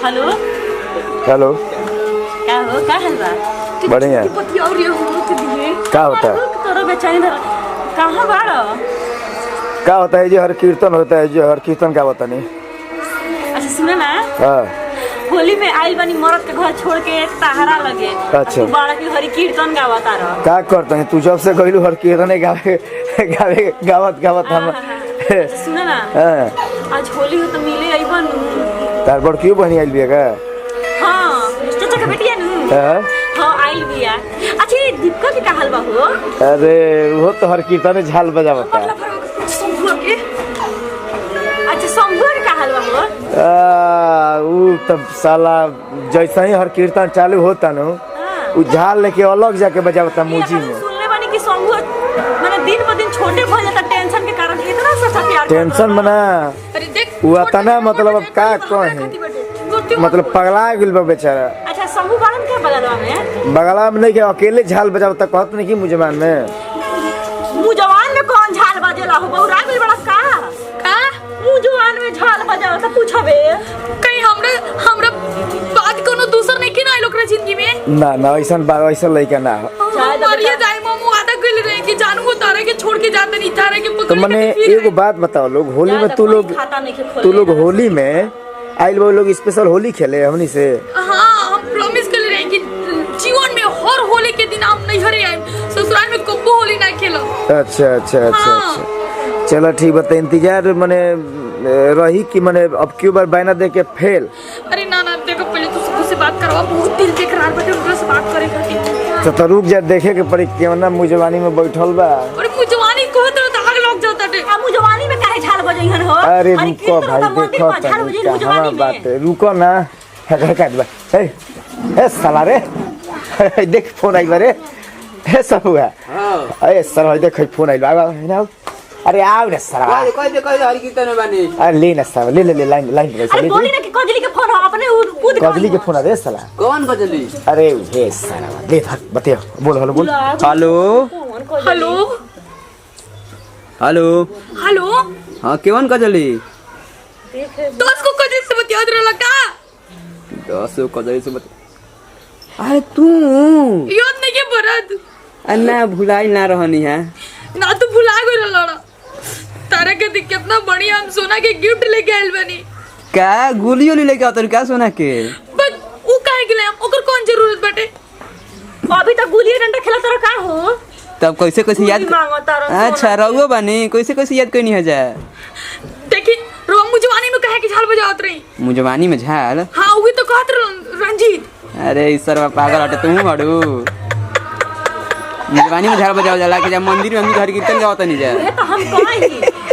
Hello hello. क्या हो क्या हाल बा? बढ़िया। क्या होता है? तोरा बेचारी कहाँ बाड़ा? क्या होता है? जो हर कीर्तन होता है, जो हर कीर्तन क्या होता नहीं। अच्छा सुना ना, हाँ होली में आइल बनी मरद के घर छोड़ के ताहरा लगे। अच्छा। तू बाड़ा की हरी कीर्तन गावता रह। क्या करते हैं तू? जब से कहलू हर कीर्तन गावे गावे गावत गावत हम। सुना ना, आज होली हो तो मिले अइबन। तार बड़ क्यों बनी आइल बिया का? हाँ चाचा का बेटिया नु। हाँ आइल बिया। अच्छा ये दीपका के का हाल बा हो? अरे वो तो हर कीर्तन झाल बजावता है। शंभुआ के। अच्छा शंभुआ के का हाल बा हो? वो तब साला जैसा ही हर कीर्तन चालू होता न, वो झाल लेके अलग जाके बजावता मुजी में। सुनले बानी कि शंभुआ माने दिन ब दिन छोटे हो जाता टेंशन के कारण। कितना सच्चा प्यार टेंशन मना वो आता ना, मतलब अब का कहे, मतलब पगला गेल बा बेचारा। अच्छा शंभू बालन क्या बगलवा में? बगला में नहीं के अकेले झाल बजावता, कहत नहीं कि मुजमान में। मुजवान में कौन झाल बजेला हो? बौरा गेल बड़ा का मुजवान में झाल बजावता पूछबे? कहीं हमरा बात कोनो दूसर नहीं कि ना लोग रे जिंदगी में। ना ऐसा बात ऐसा लइका ना हो। मरिए जाए मामू आधा कइल रहे कि जानू हो तारे के छोड़ के जाते नहीं, तारे के तो मने एगो बात बताओ, लोग होली में तू लोग होली में आइल वो लोग स्पेशल होली खेले हमनी से। हाँ हम प्रॉमिस कर रहे हैं कि जीवन में हर होली के दिन हम नहीं हरे आए, ससुराल में कबो होली ना खेलो। अच्छा अच्छा अच्छा अच्छा चलो ठीक बता। इंतजार मने रही कि मने अब क्यों बार बैना दे के फेल। अरे ना देखो पहले तो सबसे बात करवा, बहुत दिल देख रहा बेटे उनसे से बात करे खातिर। तो रुक जा, देखे के पड़ी केवना मुजवानी में बैठल बा। अरे मुजवानी कहत रहो तो आग लग जाता टे। आ मुजवानी में काहे झाल बजैहन हो? अरे रुको भाई, देखो तनी कहां बात है, रुको ना। हेकर काट बा। ए साला रे देख फोन आइल रे। ए सब हुआ। हां ए सर भाई देख फोन आइल बा ना। अरे आओ रे साला। कह हरी कीर्तन बानी। अरे ले ना साला, ले लाइन पे अरे बोली ना कि कजली के फोन हो अपने कूद कजली के फोन आ रे साला। कौन कजली? अरे हे साला ले बतिया बोल। हेलो बोल। Hello hello hello hello. हाँ कौन कजली? दोस्त को कजली से बतिया रहला का? 10 कजली से बतिया। अरे तू याद नहीं के बरद? अन्ना भुलाई ना रहनी है ना तो भुला गइल लड़ा। तारा के देख कितना बढ़िया हम सोना के गिफ्ट लेके आइल बनी। का गोली ओली लेके आता क्या सोना के? बस वो काहे के लिए ओकर कौन जरूरत बाटे? अभी तक गुलिया डंडा खेला तोरा का हो? तब कैसे याद। अच्छा रहुआ बानी कैसे याद करनी है जा। देखी रो मुजवानी में कहे कि झाल बजावत रही। मुजवानी में झाल? हां वही तो कहत रंजीत। अरे इस सरवा पागल हटे तू हड़ू। मुजवानी में झाल बजाओ जाला कि जब मंदिर में हम घर कीर्तन गावत नहीं जा। ये तो हम कहि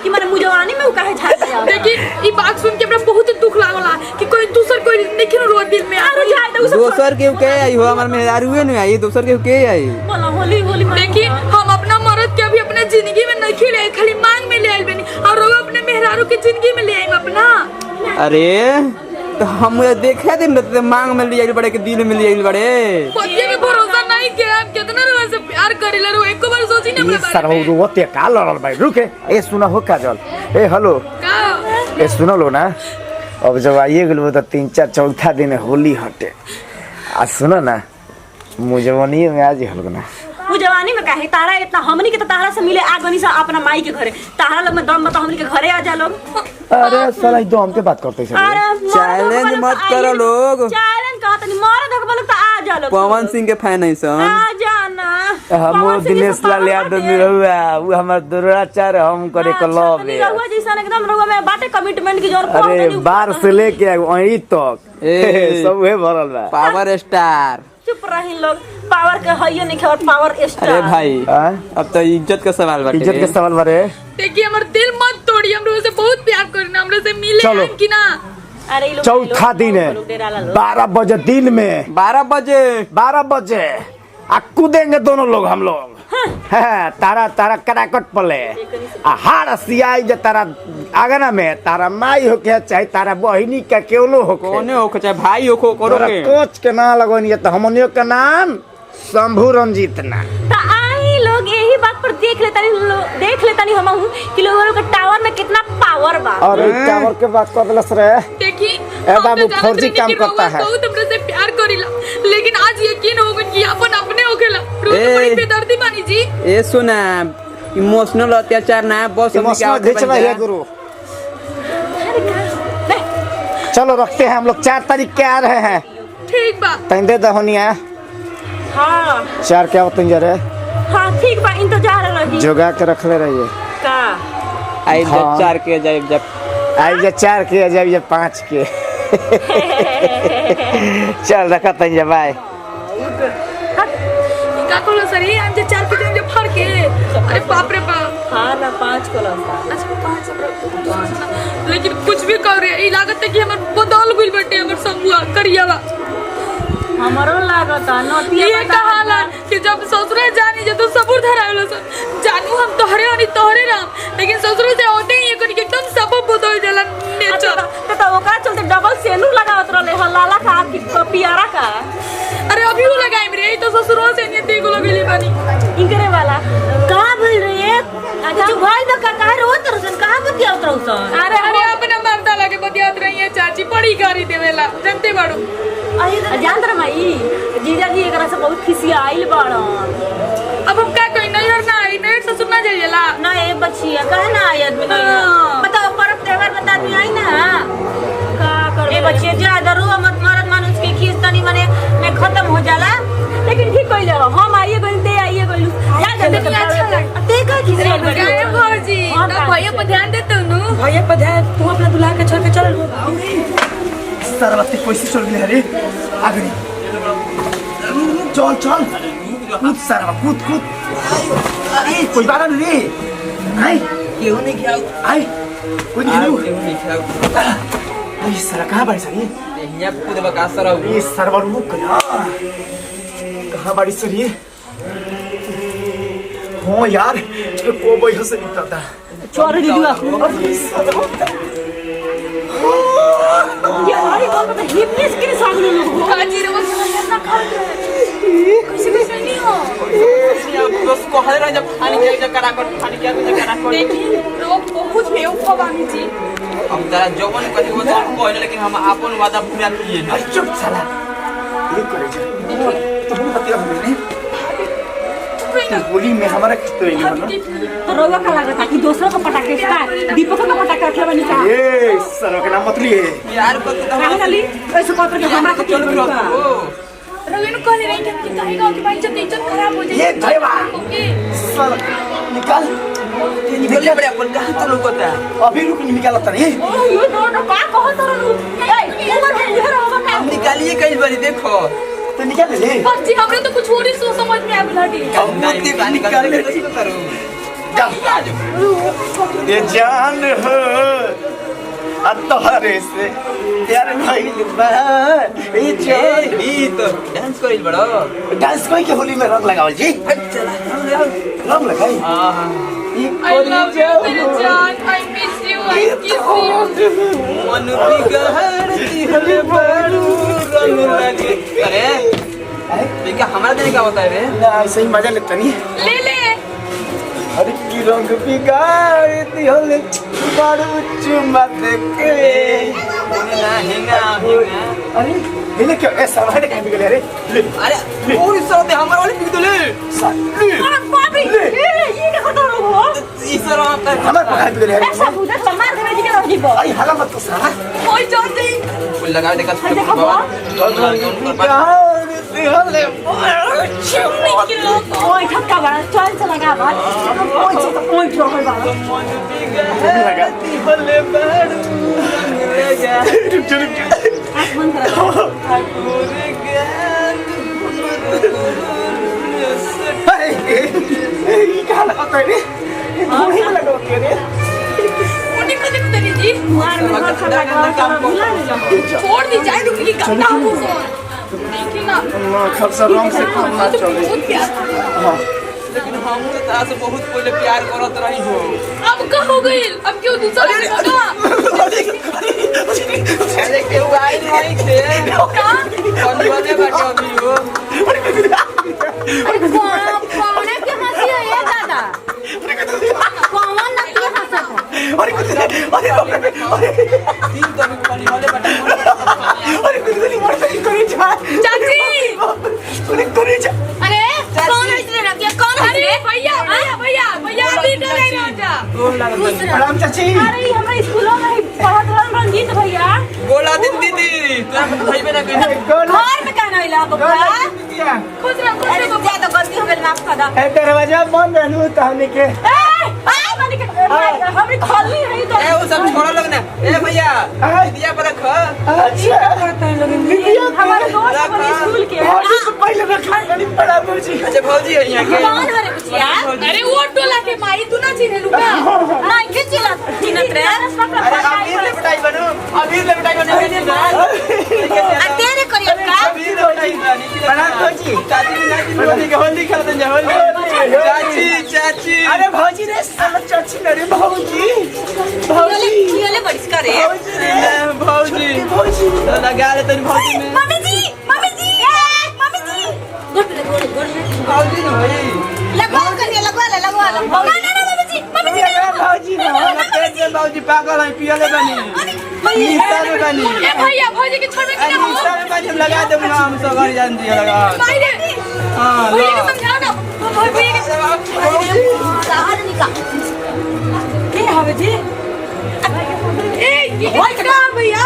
कि माने मुजवानी में काहे झाल बजावत। देखी ई बात सुन के हमरा बहुत दुख लागला कि कोई दूसर कोई नहीं रो दिल में। अरे जाए तो दोसर के के आई हो हमर मेहरारूए नहीं आई, दोसर के आई। बोला होली में देखी हम अपना मर्द के अभी अपने जिंदगी में नहीं खिले, खाली मांग में ले आइल बनी और वो अपने मेहरारू के जिंदगी में ले आई अपना। अरे तो हम देखा दिन मांग में ले आइल बड़े के दिल में ले आइल बड़े। पतिया पे भरोसा नहीं के आप कितना रोज से प्यार करेला रो एक बार सोची ना। ये सरौ रोते का लड़ल भाई। रुके ए सुना हो काजल। ए हेलो का ए सुनो लो ना, अब जब आइए गेल तो 3-4 चौथा दिन होली हटे। आ सुनो ना मुजवानी में आज हल ना। मुजवानी में काहे तारा इतना हमनी के तो तारा से मिले आगनी से अपना माई के घरे। तारा लोग में दम बता हमनी के घरे आ जा लोग। अरे साला ई दम के बात करते हैं। चैलेंज मत करो लोग। चैलेंज कहत नहीं मार दे बोलो तो आ जा लोग। पवन सिंह के फैन है सन। आ जाना हम दिनेश लाल यादव में रहुआ वो हमार दुराचार हम करे क्लब है। रहुआ जैसा एकदम रहुआ में बाटे कमिटमेंट की जोर। अरे बार से लेके वहीं तक सब है भरल बा। Power star. चुप रही लोग। पावर के हइये नहीं खेवर पावर स्टार। अरे भाई अब तो इज्जत का सवाल बाटे। इज्जत के सवाल बारे। देखिए हमर दिल मत तोड़ी, हम लोग से बहुत प्यार करना, हम लोग से मिले चलो। कि ना। अरे ये लोग चौथा दिन है 12 बजे दिन में 12 बजे आ कूदेंगे दोनों लोग हम लोग। तारा कराकट पले हार सियाई जे तारा आगना में तारा माई हो के चाहे तारा बहिनी का केवलो हो कोने हो चाहे भाई हो करो के कोच के ना लगोनी तो हमनियो का नाम शंभू रंजीत ना। तो आई लोग यही बात पर देख लेता हम कि लोगों का टावर में कितना पावर बा। अरे टावर के बात कर दलस रे। देखी बाबू फौजी काम करता है। बहुत हमरे से प्यार करिला, लेकिन आज यकीन हो गई कि अपन अपने होखेला। रोज बड़ी बेदर्दी बानी जी। ए सुना, इमोशनल अत्याचार ना बस घिंचना है गुरु। चलो रखते हैं, हम लोग 4 तारीख के आ रहे हैं। ठीक बा, तैन दे दहोनिया। हाँ 4 के आवतन जरे। हाँ ठीक बा, इंतजार रही जोगा के रख ले रहिए। का आई जब 4 के जाए जब आई जे 4 के जब ये 5 के। चल रखा तन जे बाय। का कहलो सर, ये हम जे 4 के दिन जे फड़ के, अरे बाप रे बाप। हाँ ना 5 को लगा। अच्छा 5, लेकिन कुछ भी कर रहे, लागत है कि हमर बदल गइल बाटे हमर समूह करियावा। हमारो लागता नतिया ये कहाला कि जब ससुरे जानी जे तो सबूर धरावलो सन, जानू हम तोहरे हनी तोहरे राम, लेकिन ससुरे से होते ही ये एकदम सब बदल जाला नेचर। तो ओकरा चलते डबल सेनूर लगावत रहले ह, लाला का की पियारा का। अरे अभी वो लगाई मेरे, तो ससुरो से नहीं देखो लगली बानी इनकरे वाला कहां भइल रे? अच्छा भाई तो का रोत रसन कहां बतिया उतरौसन? अरे अपना मर्दा लगे बतियात रही है चाची, बड़ी गाड़ी देवेला जनते बाड़ू। जान रे माई, जीजा जी एकरा से बहुत खिसिया आइल बाड़न। अब हम का कोई नहीं और ना आई नहीं, ससुर ना जाइला ना ए बच्चिया कहे ना आई आदमी नहीं। बताओ पर्व त्योहार बता आदमी आई ना का कर। ए बच्चिया ज्यादा रो मत, मरद मानुस के खीस तनी मने में खत्म हो जाला। लेकिन ठीक कइले हम आइए गइल ते आइए गइल याद है तो अच्छा लग। ते का खिसिया गए भौजी, तो भैया पर ध्यान दे तू। भैया पर ध्यान, तू अपना दुल्हा के छोड़ के चल। सरवती पैसे चल गए अरे आगे चल चल कूद सरवा कूद। अरे कोई बात नहीं रे। आई केहू नहीं खाओ, आई कोई नहीं केहू नहीं खाओ। ये सर कहाँ बाड़ी सर? यहाँ खुद बका सर ये सरवर रुक गया। कहाँ बाड़ी सर ये? हाँ यार को बोई से निकलता चोर दिलवा ये हमारी बात में हिपनेस के सामने लोग काजी रे वो ना खा कैसे नहीं हो। दोस्त को हर जब खाने के जब करा कर खाने के जब करा कर लेकिन लोग बहुत बेवकूफ बानी जी। हम जरा जवन कथी वो तो कहले, लेकिन हम अपन वादा पूरा किए ना। चुप साला ये करे जा तो हम पतिया हमने होली में हमारा कितना ही तो रोवा का लगा था कि दूसरों को पटाखे का दीपक का पटाखा रखे बनी का। ये सर का नाम मत लिए यार को तो कहां चली ऐसे कोतर के हमरा के चल ओ रविन कहले रही कि काहे गांव की इज्जत खराब हो जाए। ये भैया सर निकाल निकल बड़े अपन कहां तो लोग होता है। अभी रुक निकालता नहीं। ओ ये तो का कहो तो ए उमर है इधर होगा का। हम निकालिए कई बार देखो तो निकाल ले। बस जी हमरे तो कुछ और ही सोच समझ में आवे लागी। नहीं निकाल ले तो करो ये जान हो तोहरे से प्यार भइल बा। ये जान ही तो डांस करिल बड़ो। डांस कोई के होली में रंग लगावल जी। रंग लगाई हां I love you मेरे जान, I miss you, I kiss you। मन बिगड़ती हले बड़ू रंग लगे। अरे ये क्या हमारा देने का होता है रे? ना ऐसे ही मजा लेता नहीं। ले ले अरे की रंग बिगाड़ती हले बड़ू चुमा देके। ना हिंगा अरे ले क्या ऐसा वाले कहीं बिगड़े रे? ले अरे पूरी सौदे हमारे वाले बिक दो ले। अरे बाप रे ये क्या करता हो? इस तरह का हमारे कहीं बिगड़े रे? ऐसा बुझा समार देना जी के रोजी बो। आई हला मत तो साला। कोई जान दे फूल लगा देगा तो देखो बाबा बिगाड़ती हले ओए ठक्का बड़ा चल से लगा बात। ओए ठोकर बाबा मन बिगड़ती हले बड़ू लगा। आंख बंद करो। ये क्या लगा रे? ये लगा के रे? उन्हीं को देख तेरी जी मार में हाथ लगा भुला नहीं जा। छोड़ दी जाए तो कि गंदा हो देखी ना खर्चा रंग से काम ना चले। बहुत प्यार। हां लेकिन हम तो तारा से बहुत पहले प्यार करत रही हो। अब का हो गई? अब क्यों दूसरा होगा? अरे क्यों आई नहीं थे? कौन वाले बाटे अभी हो? अरे कौन है के हंसी है ये दादा? कौन ना के हंसता? अरे तीन तो अभी वाले बाटे अरे करे जा अरे कौन है इतने रख दिया कौन है अरे भैया भैया भैया भैया अभी तो नहीं रहा गोल लागत तनी प्रणाम चाची अरे हमरा स्कूलों में पढ़त रहन रंजीत भैया गोला दिन दीदी तोरा मत भाई ना कहीं घर में कहना इला बब्बा खुश रहो अरे ज्यादा गलती हो गई माफ कर दो दरवाजा बंद रहनु तहने के मानी के हमरे खोलनी है तो ए वो सब छोड़ा लोग ना ए भैया दिया पर रख अच्छा हमारे दोस्त हमारे स्कूल के भौजी से पहले रखा नहीं पड़ा भौजी अच्छा भौजी है यहाँ के कौन है रे बुचिया अरे वो टोला के माई तू ना चिन्हे लुका नहीं के चिल्ला चिन्हत रे अरे अमीर ले पिटाई बनो अमीर ले पिटाई बनो आ तेरे करियो का अमीर ले पिटाई बनो प्रणाम भौजी चाची भी नहीं होली के होली खेलते हैं होली चाची चाची अरे भौजी रे साला चाची रे भौजी ये ले बड़ी करे भौजी भौजी तो लगा ले तेरी भौजी में मम्मी जी मम्मी जी गुड भौजी नहीं भाई लगवा करिए लगवा ले ना मम्मी जी भौजी तेरे भौजी पागल है पिया ले बनी निशा में बनी ए भैया भौजी के छोड़ के ना निशा में बनी हम लगा दे हम सब घर जान दिया लगा माई रे हां भैया के समझाओ ना भौजी के बाहर निकाल के हवे जी ए ये का भैया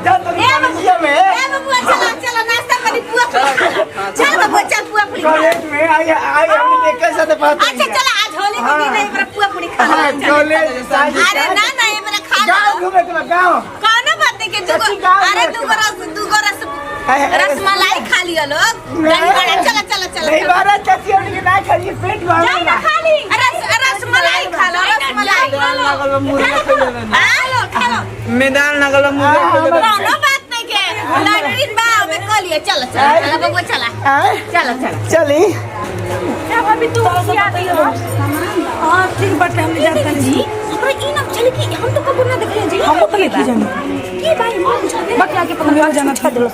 जा तो निकालिए में ए बबुआ चला नाश्ता करी पुआ चल बबुआ चल पुआ पूरी खा कॉलेज में आई हमने के कैसे तो बात अच्छा चला आज होली के दिन है पर पुआ पूरी खा लो कॉलेज साजी अरे ना ये मेरा खा गांव लो घूमे के गांव कौन बात है के चाची, गाँव अरे में दुगो रसमलाई खा लिया लोग दही बड़ा चला नहीं बारा चाची हमने ना खाई पेट भर जाए ना खा ली रसमलाई खा लो रसमलाई खा लो लगल मुर्गा खेले बनी खा लो मैदान लगल मुर्गा खेले बनी कोनो बात नहीं के लड़रीन बा में कह लिए चल बबुआ चला चली अब अभी तू क्या दियो हां ठीक बात हम जाते हैं जी हमरा ई ना चले कि हम तो कबूर ना देखे जी हम तो नहीं जाने की भाई मान जाते बकला के पकड़ जाना था दो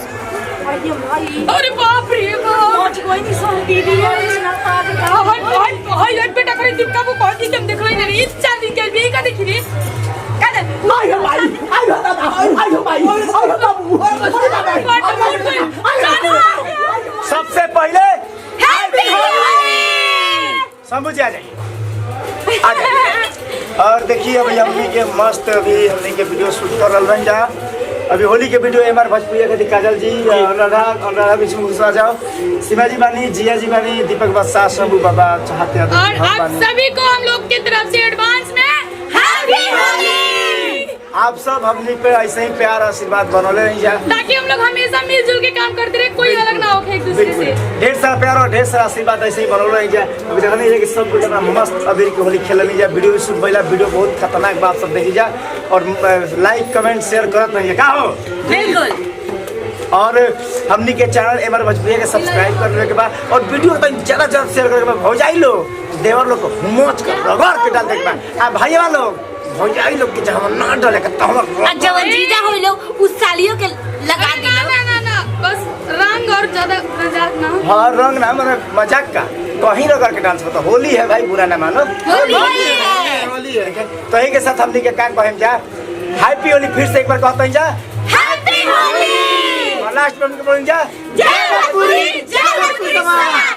अरे बाप रे बाप कोई नहीं सो दीदी है ना हाय लट बेटा करे दिक्का को कौन सी तुम देख रहे नहीं इच्छा निकल भी का देखी रे का दे आयो भाई सबसे पहले हैप्पी होली समझ आ जाइए और देखिए अभी हमनी के मस्त अभी हमनी के वीडियो शूट कर रहा जा अभी होली के वीडियो एमआर भोजपुरिया के काजल जी अनुराधा विष्णु घुसा जाओ शिवाजी बानी जिया जी बानी दीपक बत्सा शंभू बाबा चाहते हैं और आप सभी को हम लोग की तरफ से एडवांस में हैप्पी होली आप सब हमनी पे ऐसे ही प्यार आशीर्वाद बनौले रही जा ताकि हम लोग हमेशा मिलजुल के काम करते रहे कोई अलग ना हो एक दूसरे से ढेर सारा प्यार और ढेर सारा आशीर्वाद ऐसे ही बनौले रही जा अभी देखने है कि सब कुछ अपना मस्त अबीर के होली खेलनी जा वीडियो भी शूट भइला वीडियो बहुत खतरनाक बात सब देखी जा और लाइक कमेंट शेयर करत रहिए का हो बिल्कुल और हमनी के चैनल एमआर भोजपुरिया के सब्सक्राइब करने के बाद और वीडियो तो ज्यादा शेयर करने के बाद भौजाई लोग देवर लोग को मोच कर रगड़ के डाल देके बाद आ भाईवा लोग भौजाई लोग के जहाँ ना डाले के तो हम जवन जीजा होई लोग उस सालियों के लगा ना दिलो ना ना ना बस रंग और ज्यादा मजाक ना हाँ रंग ना मतलब मजाक का कहीं रगड़ के डांस होता होली है भाई बुरा ना मानो होली है तो यही के साथ हमनी के काम कहें जा हैप्पी होली फिर से एक बार कहते हैं जा हैप्पी होली लास्ट में बोलें जा जय भोजपुरी जय भोजपुरी।